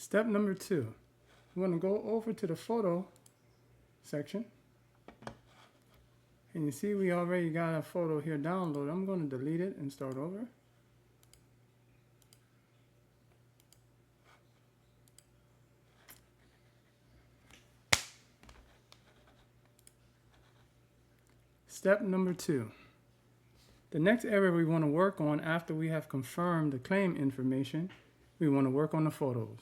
Step number 2, we're going to go over to the photo section. And you see we already got a photo here downloaded. I'm going to delete it and start over. Step number 2. The next area we want to work on after we have confirmed the claim information, we want to work on the photos.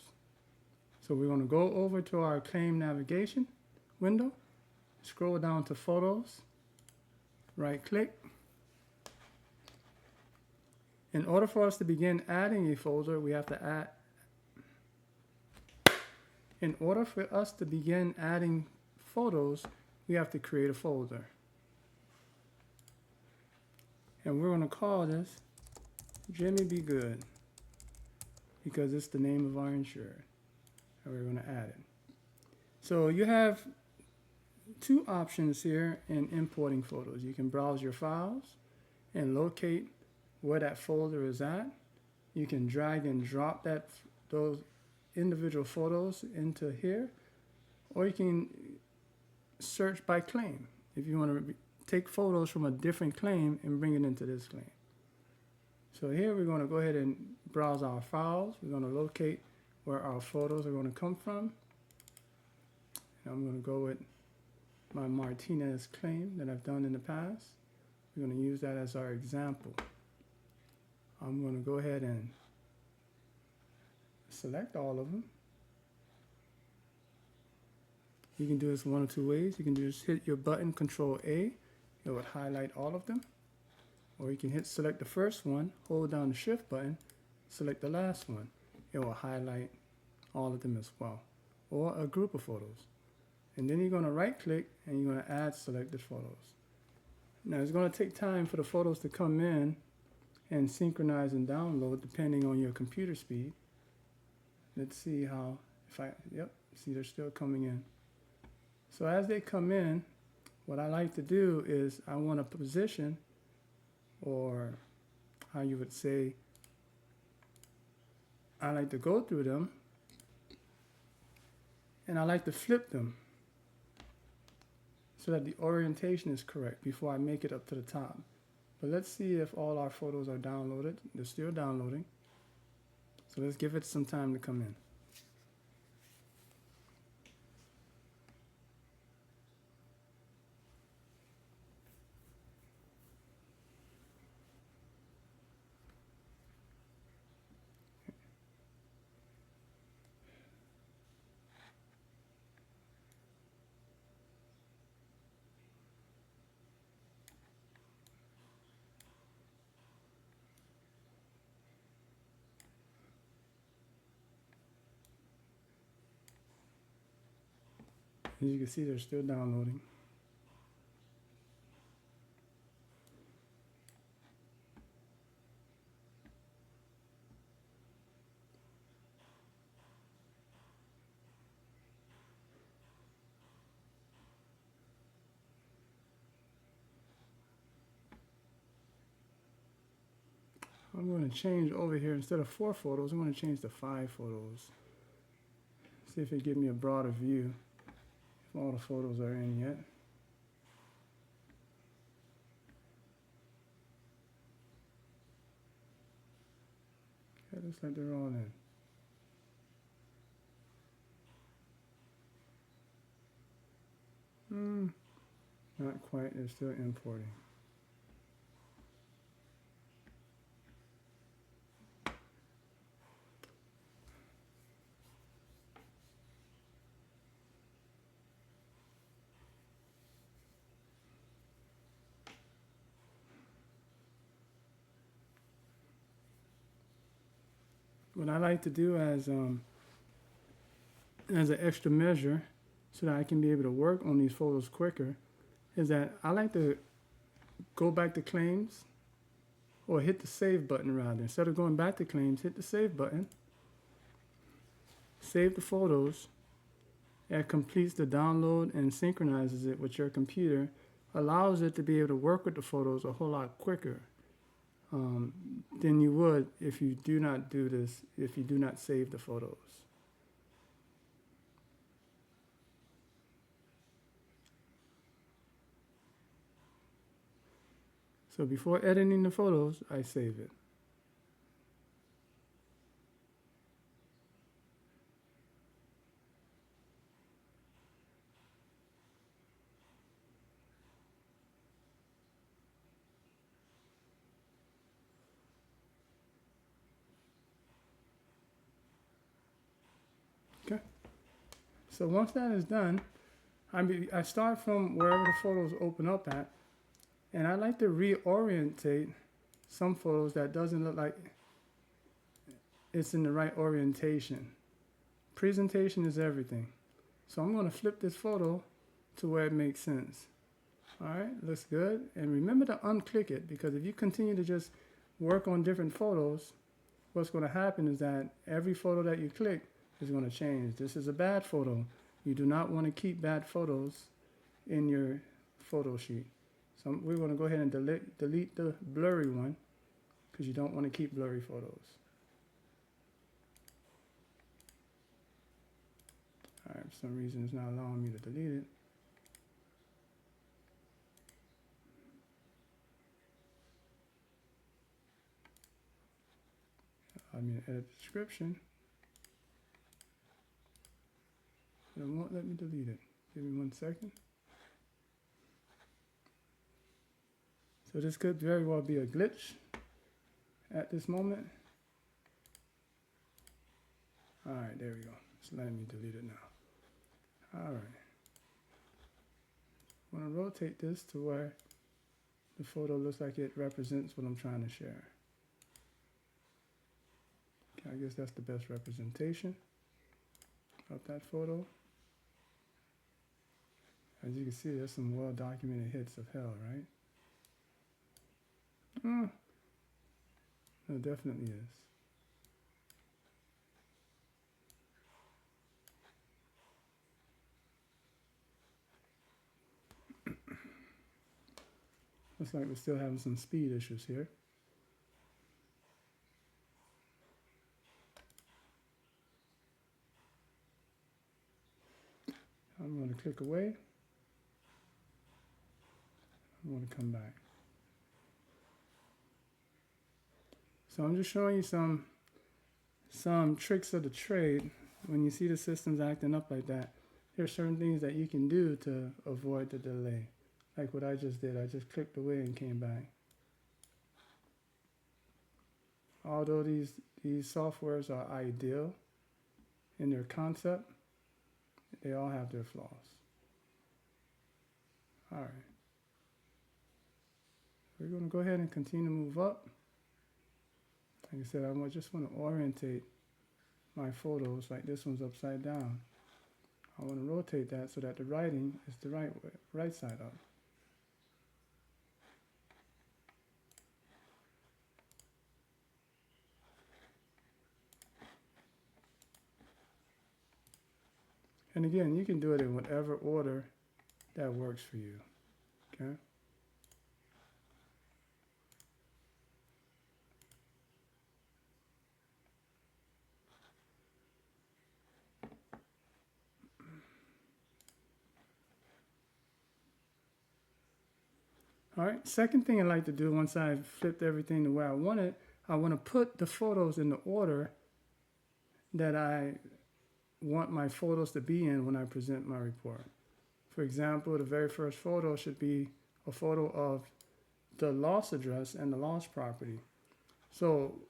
So we're going to go over to our claim navigation window, scroll down to Photos, right click. In order for us to begin adding a folder, we have to add. In order for us to begin adding photos, we have to create a folder. And we're going to call this Jimmy Be Good because it's the name of our insured. And we're going to add it. So you have two options here in importing photos. You can browse your files and locate where that folder is at. You can drag and drop those individual photos into here, or you can search by claim if you want to take photos from a different claim and bring it into this claim. So here we're going to go ahead and browse our files. We're going to locate where our photos are going to come from. And I'm going to go with my Martinez claim that I've done in the past. We're going to use that as our example. I'm going to go ahead and select all of them. You can do this one of two ways. You can just hit your button, Control A. It would highlight all of them. Or you can select the first one, hold down the Shift button, select the last one. It will highlight all of them as well. Or a group of photos. And then you're going to right click and you're going to add selected photos. Now it's going to take time for the photos to come in and synchronize and download depending on your computer speed. Let's see how, yep, see they're still coming in. So as they come in, what I like to do is I want to position, or how you would say, I like to go through them and I like to flip them so that the orientation is correct before I make it up to the top. But let's see if all our photos are downloaded. They're still downloading. So let's give it some time to come in. As you can see, they're still downloading. I'm going to change over here, instead of 4 photos, I'm going to change to 5 photos. See if it gives me a broader view if all the photos are in yet. Okay, looks like they're all in. Not quite, they're still importing. What I like to do as an extra measure so that I can be able to work on these photos quicker is that I like to go back to claims, or hit the save button rather. Instead of going back to claims, hit the save button, save the photos. That completes the download and synchronizes it with your computer, allows it to be able to work with the photos a whole lot quicker than you would if you do not do this, if you do not save the photos. So before editing the photos, I save it. Okay. So once that is done, I start from wherever the photos open up at, and I like to reorientate some photos that doesn't look like it's in the right orientation. Presentation is everything. So I'm going to flip this photo to where it makes sense. All right, looks good. And remember to unclick it, because if you continue to just work on different photos, what's going to happen is that every photo that you click is going to change. This is a bad photo. You do not want to keep bad photos in your photo sheet. So we're going to go ahead and delete the blurry one, because you don't want to keep blurry photos. All right, for some reason it's not allowing me to delete it. I'm going to edit the description. It won't let me delete it. Give me 1 second. So this could very well be a glitch at this moment. All right, there we go. It's letting me delete it now. All right. I'm going to rotate this to where the photo looks like it represents what I'm trying to share. Okay, I guess that's the best representation of that photo. As you can see, there's some well-documented hits of hell, right? No, it definitely is. Looks like we're still having some speed issues here. I'm going to click away. I'm going to come back. So I'm just showing you some tricks of the trade. When you see the systems acting up like that, there are certain things that you can do to avoid the delay. Like what I just did, I just clicked away and came back. Although these softwares are ideal in their concept, they all have their flaws. All right. We're going to go ahead and continue to move up. Like I said, I just want to orientate my photos like this one's upside down. I want to rotate that so that the writing is the right side up. And again, you can do it in whatever order that works for you. Okay? All right, second thing I like to do once I've flipped everything the way I want it, I want to put the photos in the order that I want my photos to be in when I present my report. For example, the very first photo should be a photo of the loss address and the lost property. So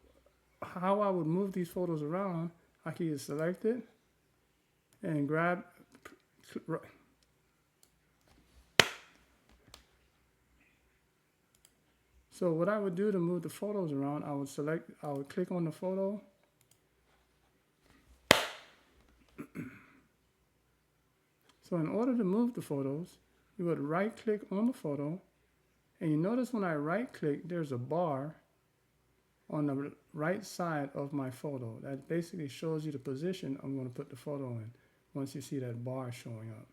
how I would move these photos around, I can either select it and grab. So what I would do to move the photos around, I would click on the photo. So in order to move the photos, you would right click on the photo, and you notice when I right click, there's a bar on the right side of my photo. That basically shows you the position I'm going to put the photo in once you see that bar showing up.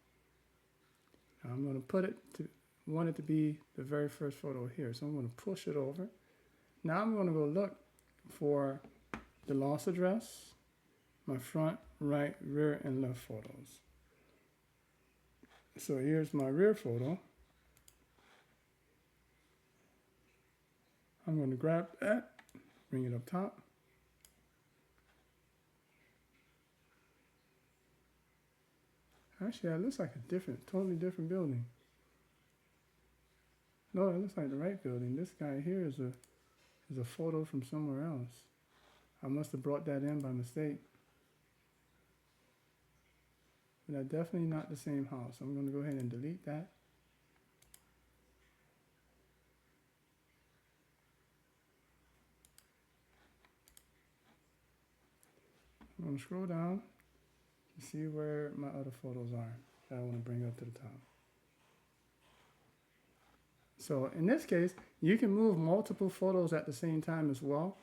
Now I'm going to want it to be the very first photo here. So I'm going to push it over. Now I'm going to go look for the loss address, my front, right, rear, and left photos. So here's my rear photo. I'm going to grab that, bring it up top. Actually, that looks like a totally different building. No, it looks like the right building. This guy here is a photo from somewhere else. I must have brought that in by mistake. But that's definitely not the same house. I'm going to go ahead and delete that. I'm going to scroll down to see where my other photos are that I want to bring up to the top. So in this case, you can move multiple photos at the same time as well.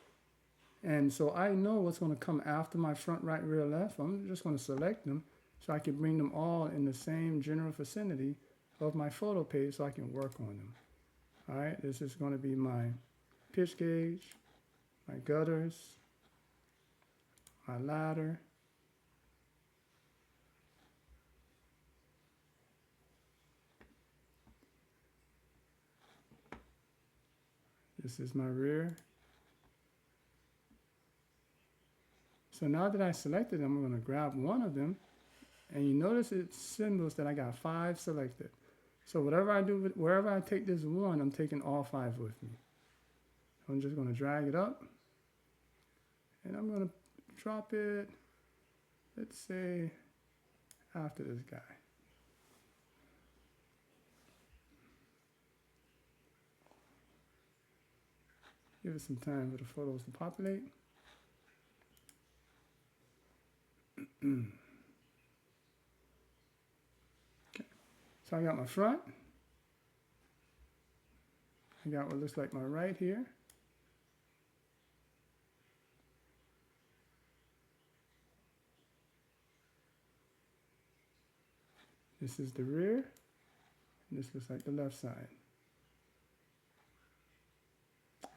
And so I know what's going to come after my front, right, rear, left. I'm just going to select them so I can bring them all in the same general vicinity of my photo page so I can work on them. All right, this is going to be my pitch gauge, my gutters, my ladder, this is my rear. So now that I selected them, I'm going to grab one of them, and you notice it symbols that I got 5 selected. So whatever I do, wherever I take this one, I'm taking all 5 with me. I'm just going to drag it up, and I'm going to drop it, let's say, after this guy. Give it some time for the photos to populate. Okay. So I got my front. I got what looks like my right here. This is the rear. And this looks like the left side.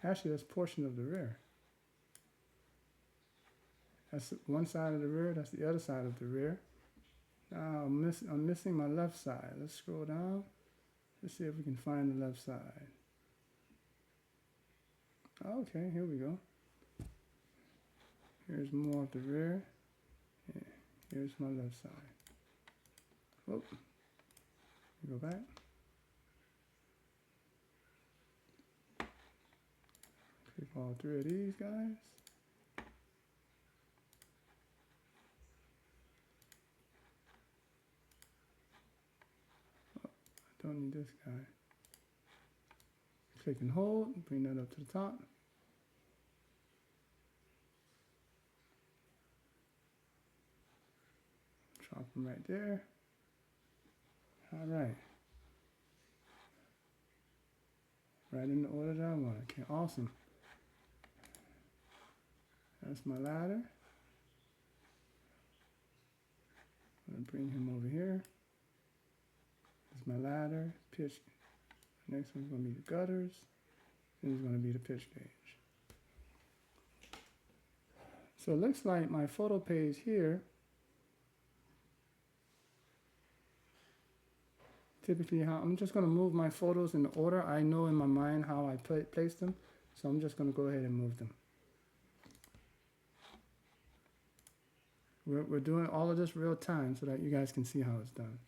Actually, that's a portion of the rear. That's one side of the rear, that's the other side of the rear. Now I'm missing my left side. Let's scroll down. Let's see if we can find the left side. Okay, here we go. Here's more of the rear. Yeah, here's my left side. Whoop. Go back. Click all 3 of these guys. Oh, I don't need this guy. Click and hold, bring that up to the top. Drop them right there. All right. Right in the order that I want. Okay, awesome. That's my ladder. I'm going to bring him over here. This is my ladder, pitch. Next one's going to be the gutters. This is going to be the pitch gauge. So it looks like my photo page here, typically how I'm just going to move my photos in the order I know in my mind how I place them. So I'm just going to go ahead and move them. We're doing all of this real time so that you guys can see how it's done.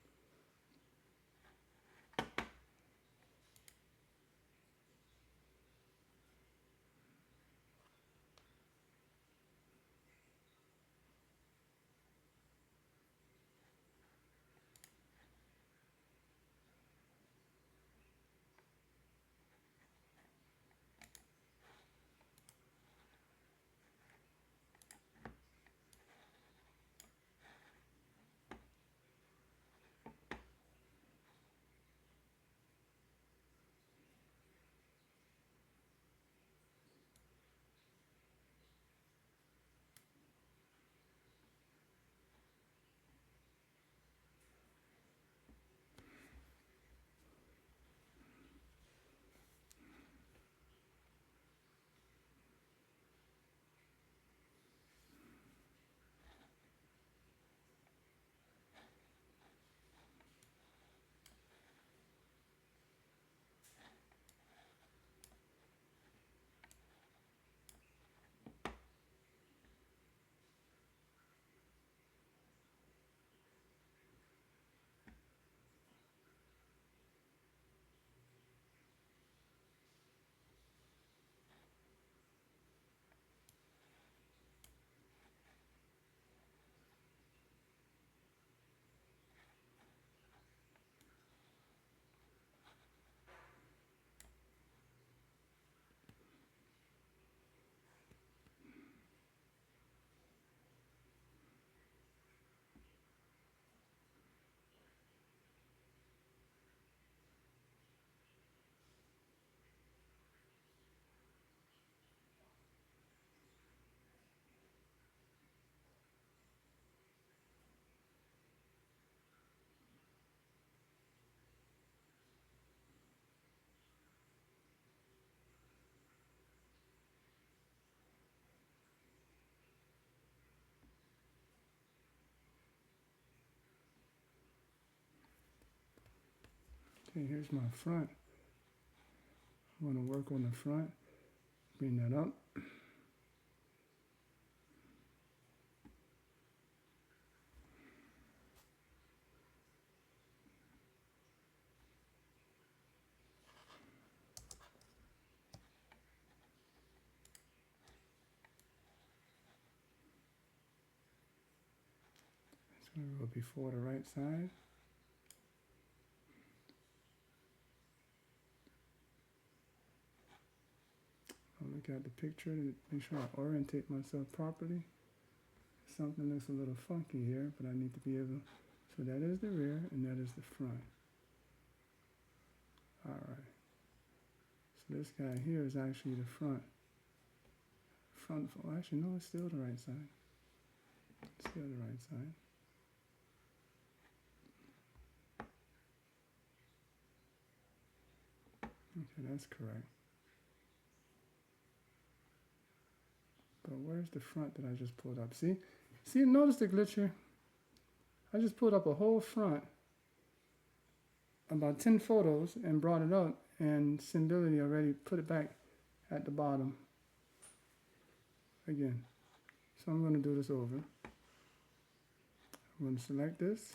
Okay, here's my front. I want to work on the front. Bring that up. It's going to go before the right side. I'll look at the picture to make sure I orientate myself properly. Something looks a little funky here, but I need to be able, so that is the rear and that is the front. Alright, so this guy here is actually the front. Well, actually no, it's still the right side. It's still the right side. Okay, that's correct. But where's the front that I just pulled up? See, notice the glitch here? I just pulled up a whole front, about 10 photos, and brought it up, and Symbility already put it back at the bottom again. So I'm going to do this over. I'm going to select this.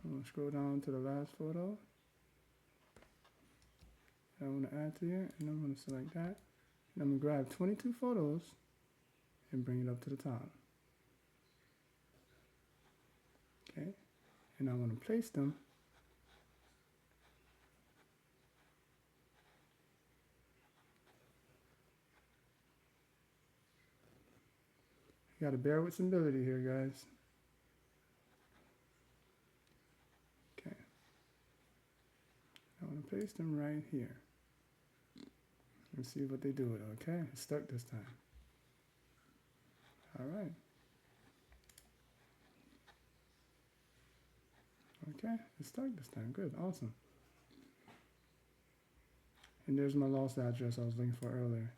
I'm going to scroll down to the last photo. I want to add to here, and I'm going to select that. And I'm going to grab 22 photos and bring it up to the top. Okay, and I want to place them you got to bear with Symbility here, guys. Okay, I want to place them right here. Let's see what they do with it. Okay, it's stuck this time. All right. Okay, it's stuck this time. Good, awesome. And there's my lost address I was looking for earlier.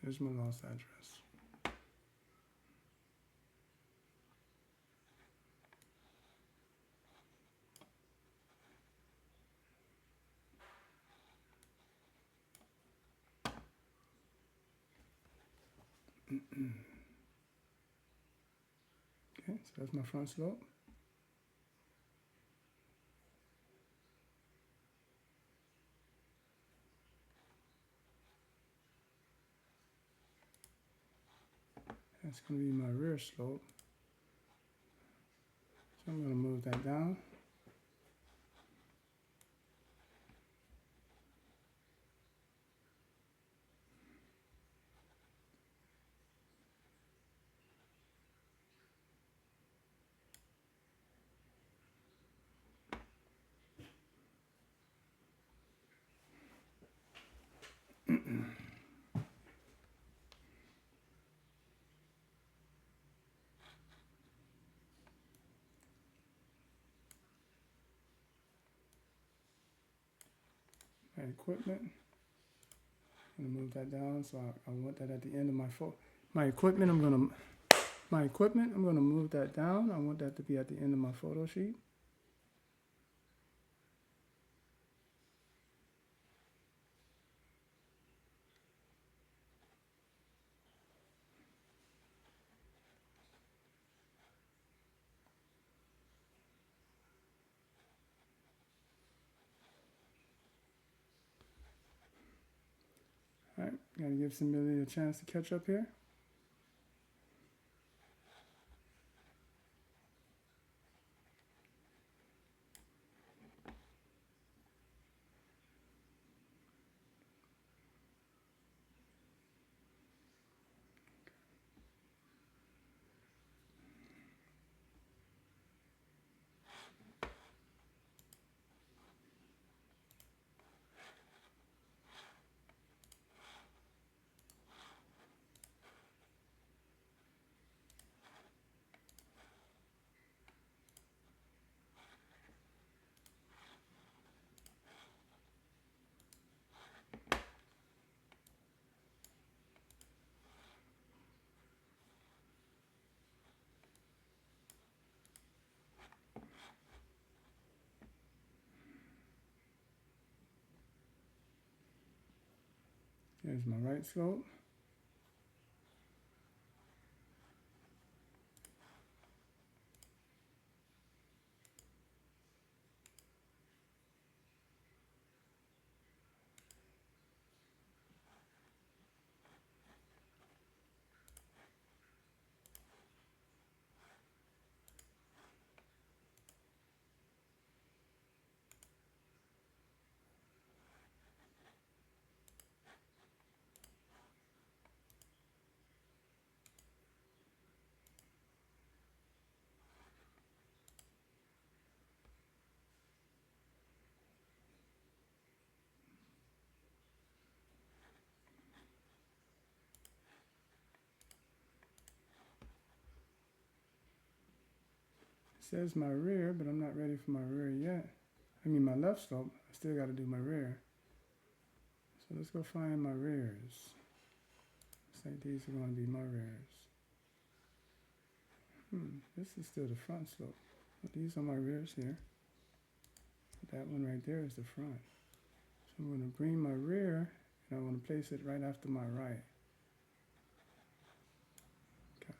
There's my lost address. Okay, so that's my front slope. That's going to be my rear slope. So I'm going to move that down. My equipment. I'm going to move that down, so I want that at the end of my my equipment. I'm going to move that down. I want that to be at the end of my photo sheet. All right, got to give somebody a chance to catch up here. There's my right slope. It says my rear, but I'm not ready for my rear yet. I mean my left slope. I still got to do my rear. So let's go find my rears. Looks like these are going to be my rears. This is still the front slope. But these are my rears here. That one right there is the front. So I'm going to bring my rear and I want to place it right after my right. Okay.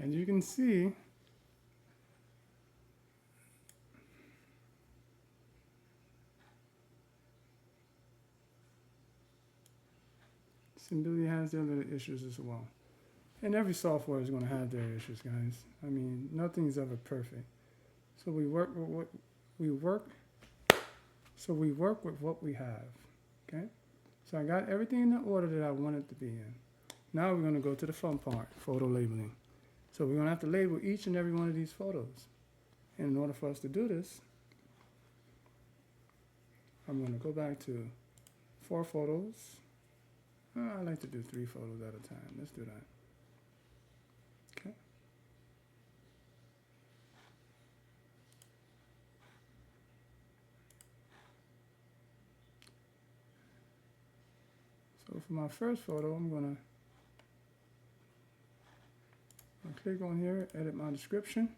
And you can see Symbilia has their little issues as well. And every software is going to have their issues, guys. I mean, nothing's ever perfect. So we work with what we work. So we work with what we have. Okay. So I got everything in the order that I want it to be in. Now we're going to go to the fun part, photo labeling. So we're going to have to label each and every one of these photos. And in order for us to do this, I'm going to go back to 4 photos. I like to do 3 photos at a time. Let's do that. Okay. So for my first photo, I'm gonna click on here, edit my description.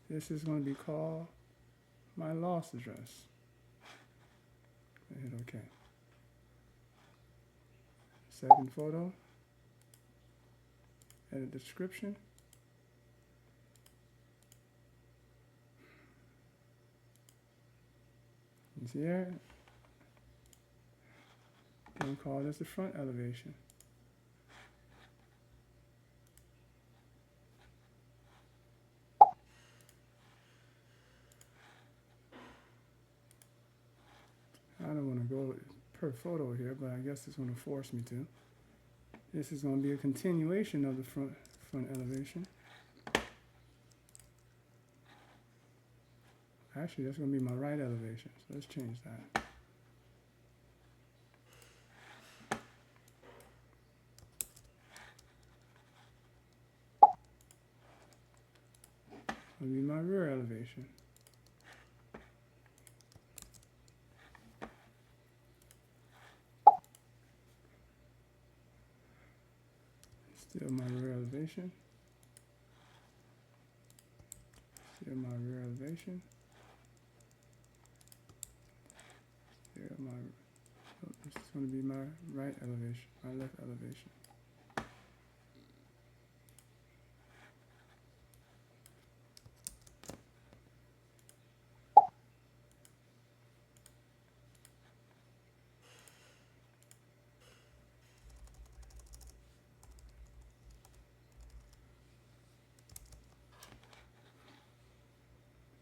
This is going to be called my loss address. Hit OK. Second photo, edit description. It's here. And call this the front elevation. I don't want to go per photo here, but I guess it's going to force me to. This is going to be a continuation of the front elevation. Actually, that's going to be my right elevation, so let's change that. That'll be my rear elevation. Still my rear elevation. Still my rear elevation. Still my, oh, this is going to be my right elevation, my left elevation.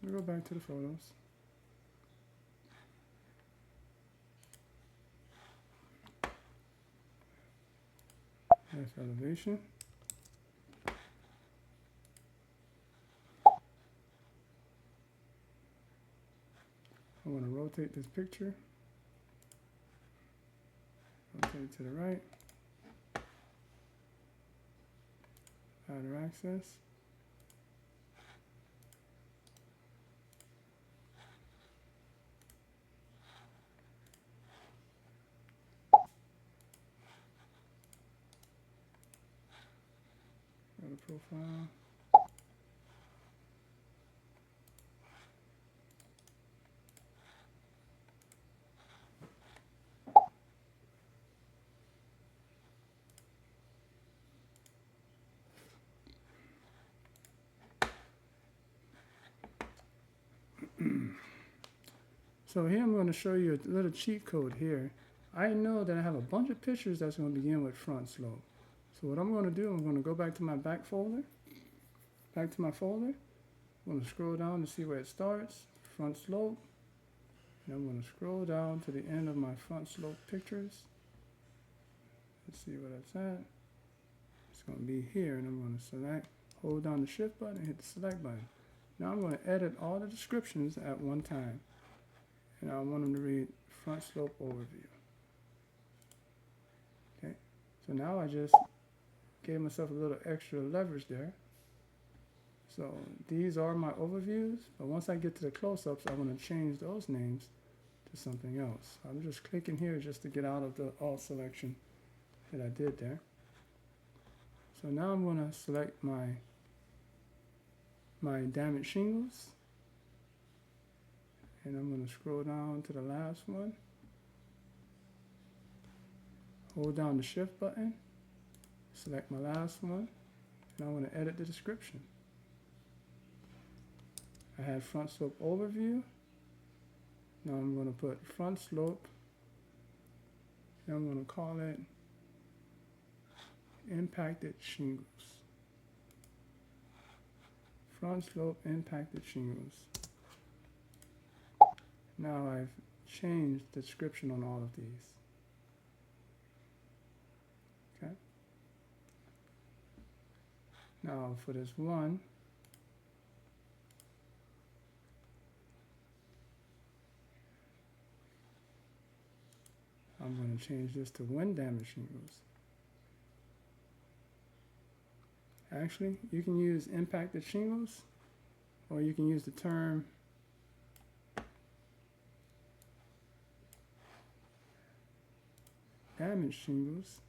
We'll go back to the photos. Left elevation. I want to rotate this picture. Rotate it to the right. Outer access. Go to profile. So here I'm going to show you a little cheat code here. I know that I have a bunch of pictures that's going to begin with front slope. So what I'm going to do, I'm going to go back to my back folder, back to my folder. I'm going to scroll down to see where it starts, front slope. And I'm going to scroll down to the end of my front slope pictures. Let's see where that's at. It's going to be here, and I'm going to select, hold down the shift button and hit the select button. Now I'm going to edit all the descriptions at one time. And I want them to read front slope overview. Okay, so now I just gave myself a little extra leverage there. So these are my overviews, but once I get to the close-ups, I want to change those names to something else. I'm just clicking here just to get out of the alt selection that I did there. So now I'm going to select my damaged shingles. And I'm going to scroll down to the last one. Hold down the shift button. Select my last one. And I want to edit the description. I had front slope overview. Now I'm going to put front slope. And I'm going to call it impacted shingles. Front slope impacted shingles. Now I've changed the description on all of these. Okay. Now for this one, I'm going to change this to wind damage shingles. Actually, you can use impacted shingles, or you can use the term damaged shingles.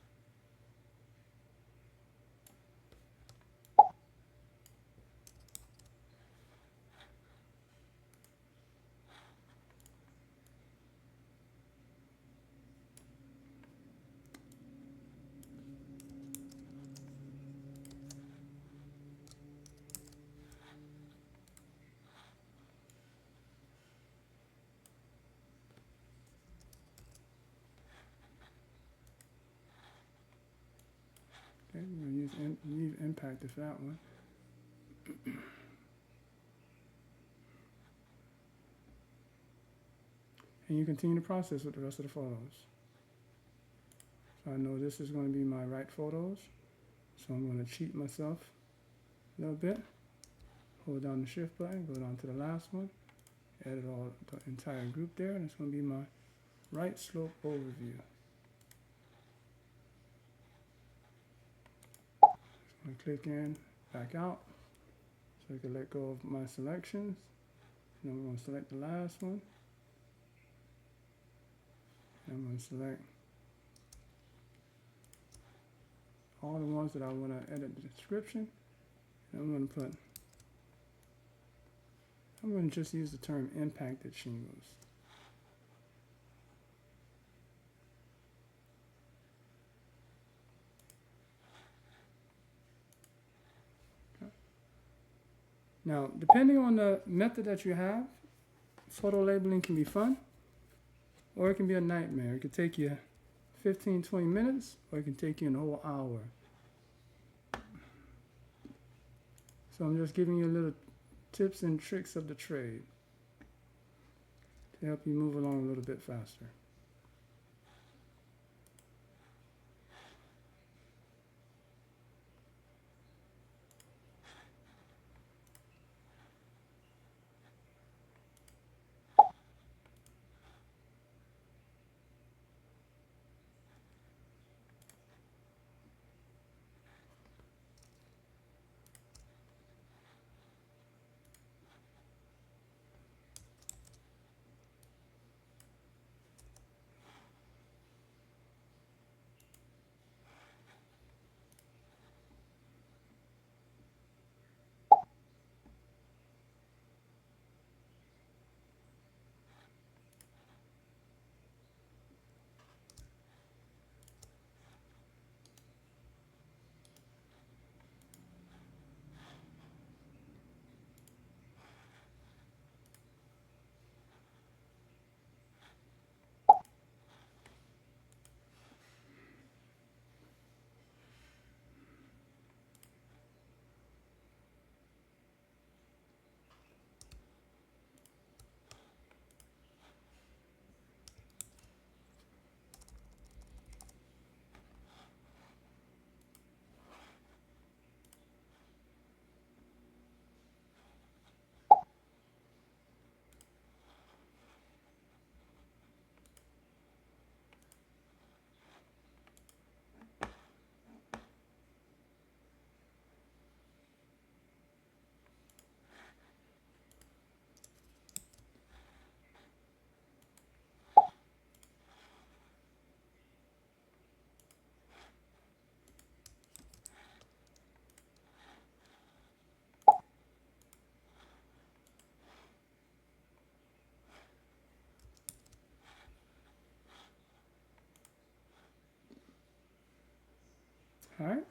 Okay, we're going to leave impacted for that one. And you continue the process with the rest of the photos. So I know this is going to be my right photos. So I'm going to cheat myself a little bit. Hold down the shift button, go down to the last one. Edit all the entire group there, and it's going to be my right slope overview. I'm going to click in, back out, so I can let go of my selections. And I'm going to select the last one. And I'm going to select all the ones that I want to edit the description. And I'm going to just use the term impacted shingles. Now, depending on the method that you have, photo labeling can be fun, or it can be a nightmare. It could take you 15, 20 minutes, or it can take you an whole hour. So I'm just giving you a little tips and tricks of the trade to help you move along a little bit faster. All right.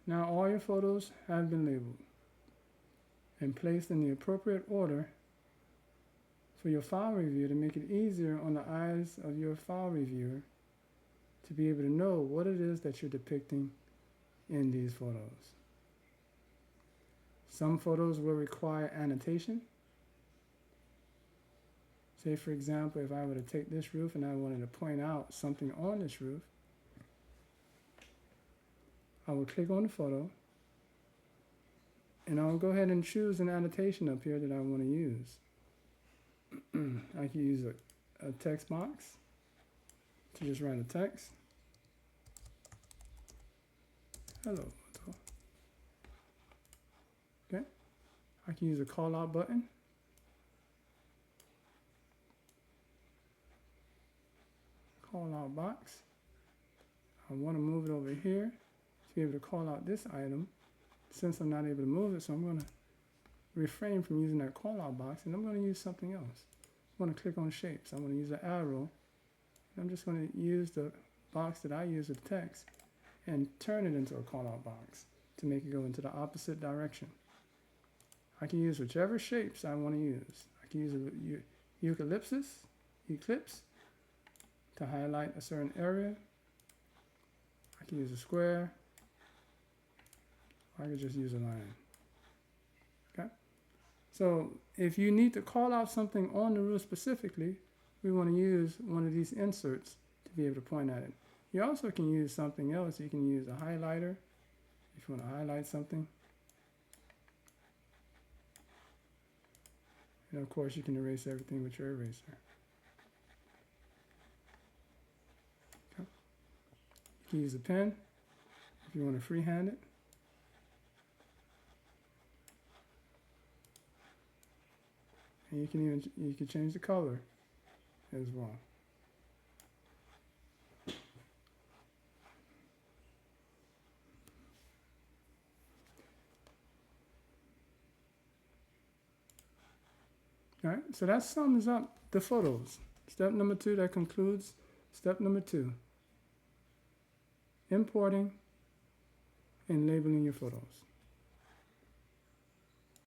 Now all your photos have been labeled and placed in the appropriate order for your file review to make it easier on the eyes of your file reviewer to be able to know what it is that you're depicting in these photos. Some photos will require annotation. Say, for example, if I were to take this roof and I wanted to point out something on this roof, I will click on the photo and I'll go ahead and choose an annotation up here that I want to use. I can use a text box to just write a text. Hello. Okay. I can use a call out button. Call out box. I want to move it over here to be able to call out this item. Since I'm not able to move it, so I'm going to refrain from using that call out box, and I'm going to use something else. I'm going to click on shapes. I'm going to use an arrow. I'm just going to use the box that I use with text and turn it into a call out box to make it go into the opposite direction. I can use whichever shapes I want to use. I can use a ellipse to highlight a certain area. I can use a square. I could just use a line. Okay? So if you need to call out something on the rule specifically, we want to use one of these inserts to be able to point at it. You also can use something else. You can use a highlighter if you want to highlight something. And of course, you can erase everything with your eraser. Okay. You can use a pen if you want to freehand it. And you can change the color as well. All right, so that sums up the photos. Step number 2, that concludes step number 2. Importing and labeling your photos.